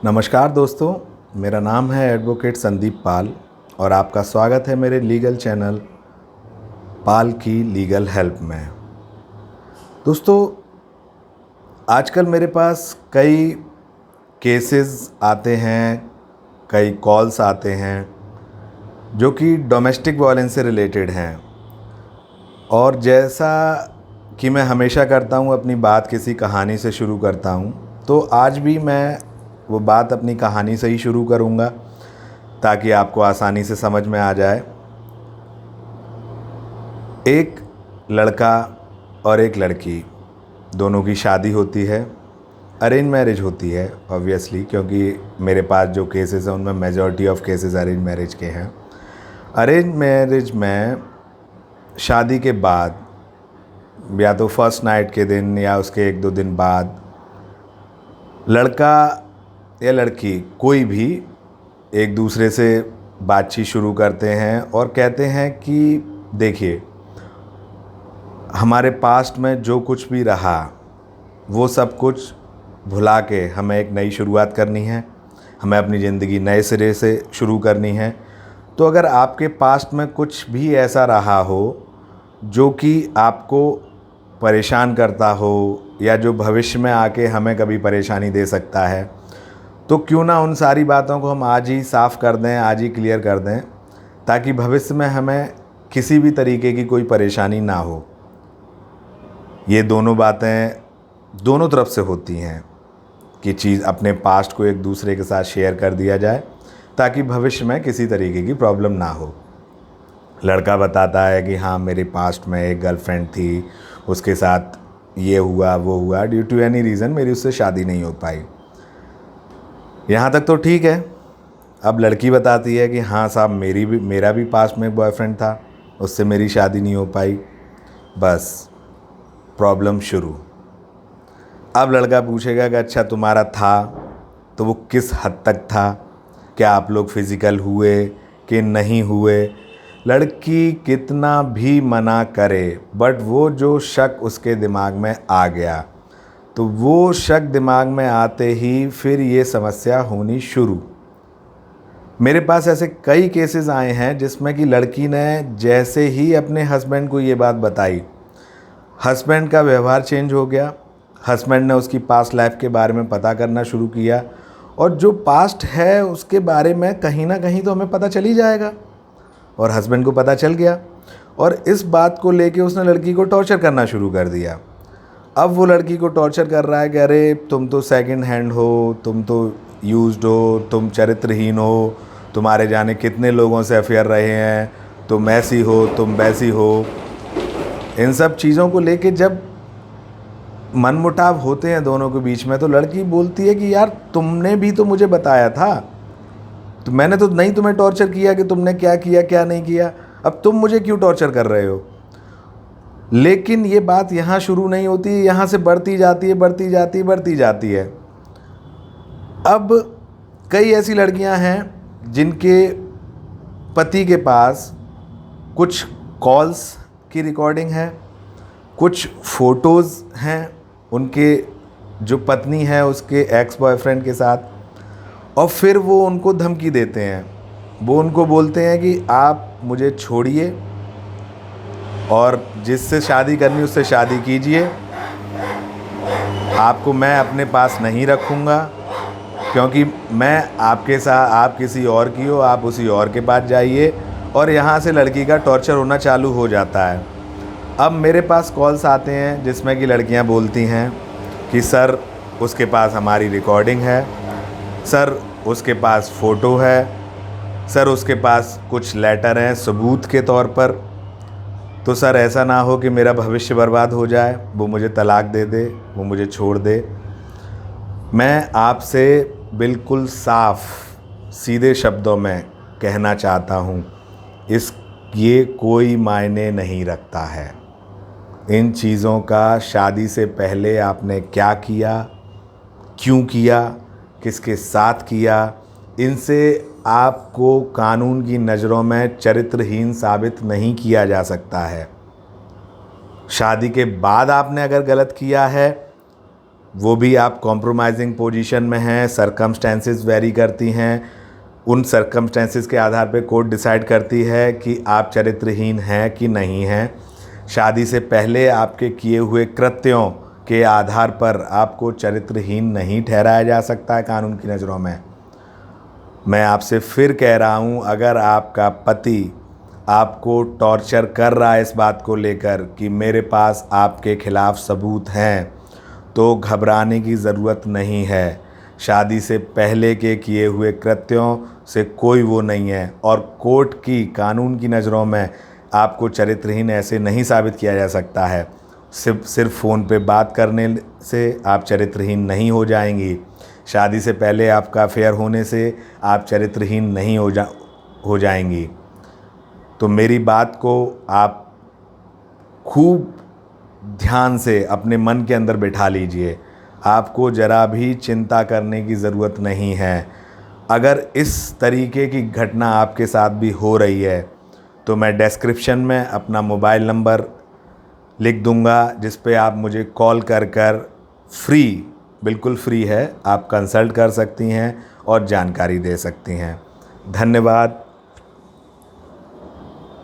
नमस्कार दोस्तों, मेरा नाम है एडवोकेट संदीप पाल और आपका स्वागत है मेरे लीगल चैनल पाल की लीगल हेल्प में। दोस्तों, आजकल मेरे पास कई केसेस आते हैं, कई कॉल्स आते हैं जो कि डोमेस्टिक वायलेंस से रिलेटेड हैं। और जैसा कि मैं हमेशा करता हूँ, अपनी बात किसी कहानी से शुरू करता हूँ, तो आज भी मैं वो बात अपनी कहानी से ही शुरू करूँगा ताकि आपको आसानी से समझ में आ जाए। एक लड़का और एक लड़की दोनों की शादी होती है। अरेंज मैरिज होती है ऑब्वियसली, क्योंकि मेरे पास जो केसेस हैं उनमें majority of cases arrange marriage के हैं। अरेंज मैरिज में शादी के बाद या तो फर्स्ट नाइट के दिन या उसके 1-2 दिन बाद लड़का या लड़की कोई भी एक दूसरे से बातचीत शुरू करते हैं और कहते हैं कि देखिए, हमारे पास्ट में जो कुछ भी रहा वो सब कुछ भुला के हमें एक नई शुरुआत करनी है, हमें अपनी ज़िंदगी नए सिरे से शुरू करनी है। तो अगर आपके पास्ट में कुछ भी ऐसा रहा हो जो कि आपको परेशान करता हो या जो भविष्य में आके हमें कभी परेशानी दे सकता है, तो क्यों ना उन सारी बातों को हम आज ही साफ़ कर दें, आज ही क्लियर कर दें, ताकि भविष्य में हमें किसी भी तरीके की कोई परेशानी ना हो। ये दोनों बातें दोनों तरफ से होती हैं कि चीज़ अपने पास्ट को एक दूसरे के साथ शेयर कर दिया जाए ताकि भविष्य में किसी तरीके की प्रॉब्लम ना हो। लड़का बताता है कि हाँ, मेरे पास्ट में एक गर्लफ्रेंड थी, उसके साथ ये हुआ वो हुआ, ड्यू टू एनी रीज़न मेरी उससे शादी नहीं हो पाई। यहाँ तक तो ठीक है। अब लड़की बताती है कि हाँ साहब, मेरा भी पास्ट में एक बॉयफ्रेंड था, उससे मेरी शादी नहीं हो पाई। बस प्रॉब्लम शुरू। अब लड़का पूछेगा कि अच्छा, तुम्हारा था तो वो किस हद तक था, क्या आप लोग फिज़िकल हुए कि नहीं हुए। लड़की कितना भी मना करे बट वो जो शक उसके दिमाग में आ गया, तो वो शक दिमाग में आते ही फिर ये समस्या होनी शुरू। मेरे पास ऐसे कई केसेस आए हैं जिसमें कि लड़की ने जैसे ही अपने हस्बैंड को ये बात बताई, हस्बैंड का व्यवहार चेंज हो गया। हस्बैंड ने उसकी पास्ट लाइफ के बारे में पता करना शुरू किया और जो पास्ट है उसके बारे में कहीं ना कहीं तो हमें पता चल ही जाएगा। और हस्बैंड को पता चल गया और इस बात को लेके उसने लड़की को टॉर्चर करना शुरू कर दिया। अब वो लड़की को टॉर्चर कर रहा है कि अरे तुम तो सेकंड हैंड हो, तुम तो यूज्ड हो, तुम चरित्रहीन हो, तुम्हारे जाने कितने लोगों से अफेयर रहे हैं, तुम ऐसी हो, तुम वैसी हो। इन सब चीज़ों को लेके जब मनमुटाव होते हैं दोनों के बीच में, तो लड़की बोलती है कि यार, तुमने भी तो मुझे बताया था, तो मैंने तो नहीं तुम्हें टॉर्चर किया कि तुमने क्या किया क्या नहीं किया, अब तुम मुझे क्यों टॉर्चर कर रहे हो। लेकिन ये बात यहाँ शुरू नहीं होती, यहाँ से बढ़ती जाती है, बढ़ती जाती है, बढ़ती जाती है। अब कई ऐसी लड़कियाँ हैं जिनके पति के पास कुछ कॉल्स की रिकॉर्डिंग है, कुछ फ़ोटोज़ हैं उनके जो पत्नी है उसके एक्स बॉयफ्रेंड के साथ, और फिर वो उनको धमकी देते हैं। वो उनको बोलते हैं कि आप मुझे छोड़िए और जिससे शादी करनी उससे शादी कीजिए, आपको मैं अपने पास नहीं रखूँगा, क्योंकि मैं आपके साथ, आप किसी और की हो, आप उसी और के पास जाइए। और यहाँ से लड़की का टॉर्चर होना चालू हो जाता है। अब मेरे पास कॉल्स आते हैं जिसमें कि लड़कियाँ बोलती हैं कि सर, उसके पास हमारी रिकॉर्डिंग है, सर उसके पास फ़ोटो है, सर उसके पास कुछ लेटर हैं सबूत के तौर पर, तो सर ऐसा ना हो कि मेरा भविष्य बर्बाद हो जाए, वो मुझे तलाक दे दे, वो मुझे छोड़ दे। मैं आपसे बिल्कुल साफ सीधे शब्दों में कहना चाहता हूँ, ये कोई मायने नहीं रखता है। इन चीज़ों का शादी से पहले आपने क्या किया, क्यों किया, किसके साथ किया, इनसे आपको कानून की नज़रों में चरित्रहीन साबित नहीं किया जा सकता है। शादी के बाद आपने अगर गलत किया है वो भी आप कॉम्प्रोमाइजिंग पोजीशन में हैं, सर्कमस्टेंसेस वेरी करती हैं, उन सर्कमस्टेंसेस के आधार पे कोर्ट डिसाइड करती है कि आप चरित्रहीन हैं कि नहीं हैं। शादी से पहले आपके किए हुए कृत्यों के आधार पर आपको चरित्रहीन नहीं ठहराया जा सकता है कानून की नज़रों में। मैं आपसे फिर कह रहा हूँ, अगर आपका पति आपको टॉर्चर कर रहा है इस बात को लेकर कि मेरे पास आपके खिलाफ़ सबूत हैं, तो घबराने की ज़रूरत नहीं है। शादी से पहले के किए हुए कृत्यों से कोई वो नहीं है, और कोर्ट की कानून की नज़रों में आपको चरित्रहीन ऐसे नहीं साबित किया जा सकता है। सिर्फ फ़ोन पे बात करने से आप चरित्रहीन नहीं हो जाएंगी। शादी से पहले आपका अफेयर होने से आप चरित्रहीन नहीं हो जाएंगी। तो मेरी बात को आप खूब ध्यान से अपने मन के अंदर बिठा लीजिए। आपको ज़रा भी चिंता करने की ज़रूरत नहीं है। अगर इस तरीके की घटना आपके साथ भी हो रही है तो मैं डिस्क्रिप्शन में अपना मोबाइल नंबर लिख दूंगा, जिस पे आप मुझे कॉल कर फ्री, बिल्कुल फ्री है, आप कंसल्ट कर सकती हैं और जानकारी दे सकती हैं। धन्यवाद।